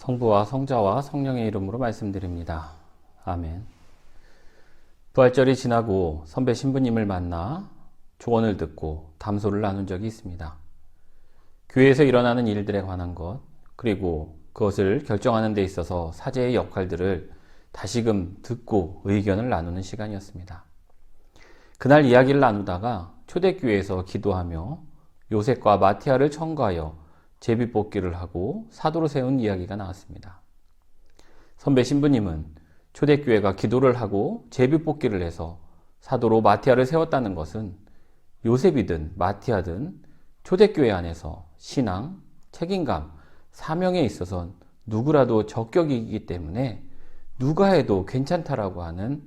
성부와 성자와 성령의 이름으로 말씀드립니다. 아멘. 부활절이 지나고 선배 신부님을 만나 조언을 듣고 담소를 나눈 적이 있습니다. 교회에서 일어나는 일들에 관한 것, 그리고 그것을 결정하는 데 있어서 사제의 역할들을 다시금 듣고 의견을 나누는 시간이었습니다. 그날 이야기를 나누다가 초대교회에서 기도하며 요셉과 마티아를 청구하여 제비뽑기를 하고 사도로 세운 이야기가 나왔습니다. 선배 신부님은 초대교회가 기도를 하고 제비뽑기를 해서 사도로 마티아를 세웠다는 것은 요셉이든 마티아든 초대교회 안에서 신앙, 책임감, 사명에 있어선 누구라도 적격이기 때문에 누가 해도 괜찮다라고 하는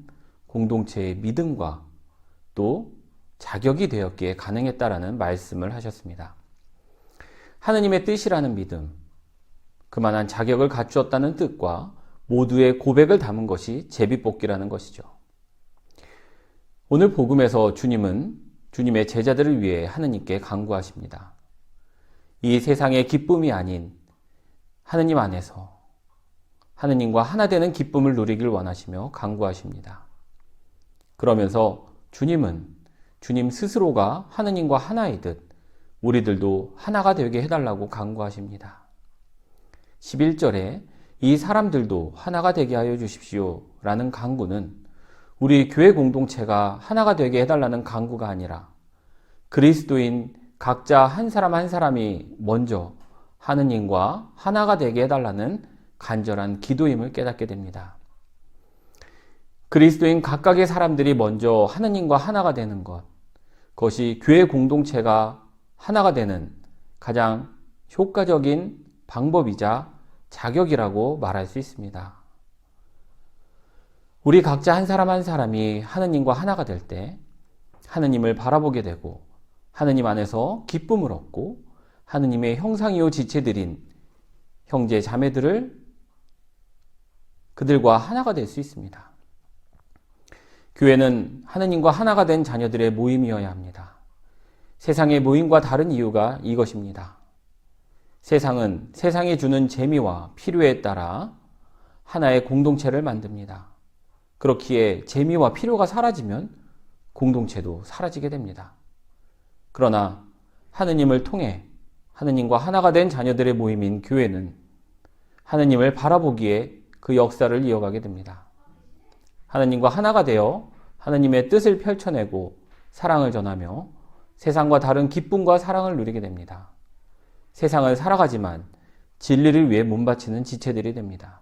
공동체의 믿음과 또 자격이 되었기에 가능했다라는 말씀을 하셨습니다. 하느님의 뜻이라는 믿음, 그만한 자격을 갖추었다는 뜻과 모두의 고백을 담은 것이 제비뽑기라는 것이죠. 오늘 복음에서 주님은 주님의 제자들을 위해 하느님께 간구하십니다. 이 세상의 기쁨이 아닌 하느님 안에서 하느님과 하나 되는 기쁨을 누리길 원하시며 간구하십니다. 그러면서 주님은 주님 스스로가 하느님과 하나이듯 우리들도 하나가 되게 해달라고 간구하십니다. 11절에 이 사람들도 하나가 되게 하여 주십시오 라는 간구는 우리 교회 공동체가 하나가 되게 해달라는 간구가 아니라 그리스도인 각자 한 사람 한 사람이 먼저 하느님과 하나가 되게 해달라는 간절한 기도임을 깨닫게 됩니다. 그리스도인 각각의 사람들이 먼저 하느님과 하나가 되는 것, 그것이 교회 공동체가 하나가 되는 가장 효과적인 방법이자 자격이라고 말할 수 있습니다. 우리 각자 한 사람 한 사람이 하느님과 하나가 될 때 하느님을 바라보게 되고 하느님 안에서 기쁨을 얻고 하느님의 형상이요 지체들인 형제 자매들을 그들과 하나가 될 수 있습니다. 교회는 하느님과 하나가 된 자녀들의 모임이어야 합니다. 세상의 모임과 다른 이유가 이것입니다. 세상은 세상이 주는 재미와 필요에 따라 하나의 공동체를 만듭니다. 그렇기에 재미와 필요가 사라지면 공동체도 사라지게 됩니다. 그러나 하느님을 통해 하느님과 하나가 된 자녀들의 모임인 교회는 하느님을 바라보기에 그 역사를 이어가게 됩니다. 하느님과 하나가 되어 하느님의 뜻을 펼쳐내고 사랑을 전하며 세상과 다른 기쁨과 사랑을 누리게 됩니다. 세상을 살아가지만 진리를 위해 몸바치는 지체들이 됩니다.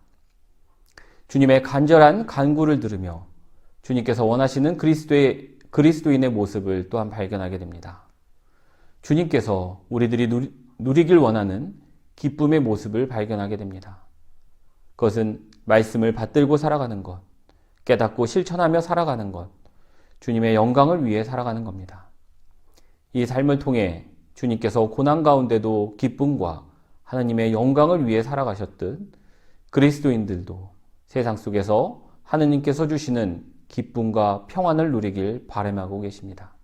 주님의 간절한 간구를 들으며 주님께서 원하시는 그리스도인의 모습을 또한 발견하게 됩니다. 주님께서 우리들이 누리길 원하는 기쁨의 모습을 발견하게 됩니다. 그것은 말씀을 받들고 살아가는 것, 깨닫고 실천하며 살아가는 것, 주님의 영광을 위해 살아가는 겁니다. 이 삶을 통해 주님께서 고난 가운데도 기쁨과 하나님의 영광을 위해 살아가셨듯 그리스도인들도 세상 속에서 하느님께서 주시는 기쁨과 평안을 누리길 바람하고 계십니다.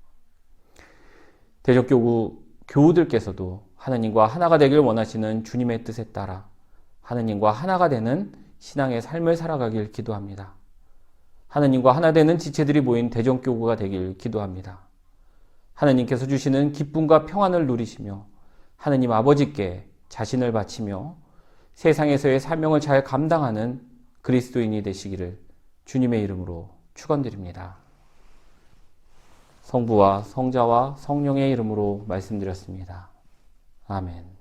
대적교구 교우들께서도 하느님과 하나가 되길 원하시는 주님의 뜻에 따라 하느님과 하나가 되는 신앙의 삶을 살아가길 기도합니다. 하느님과 하나 되는 지체들이 모인 대전교구가 되길 기도합니다. 하느님께서 주시는 기쁨과 평안을 누리시며 하느님 아버지께 자신을 바치며 세상에서의 사명을 잘 감당하는 그리스도인이 되시기를 주님의 이름으로 축원드립니다. 성부와 성자와 성령의 이름으로 말씀드렸습니다. 아멘.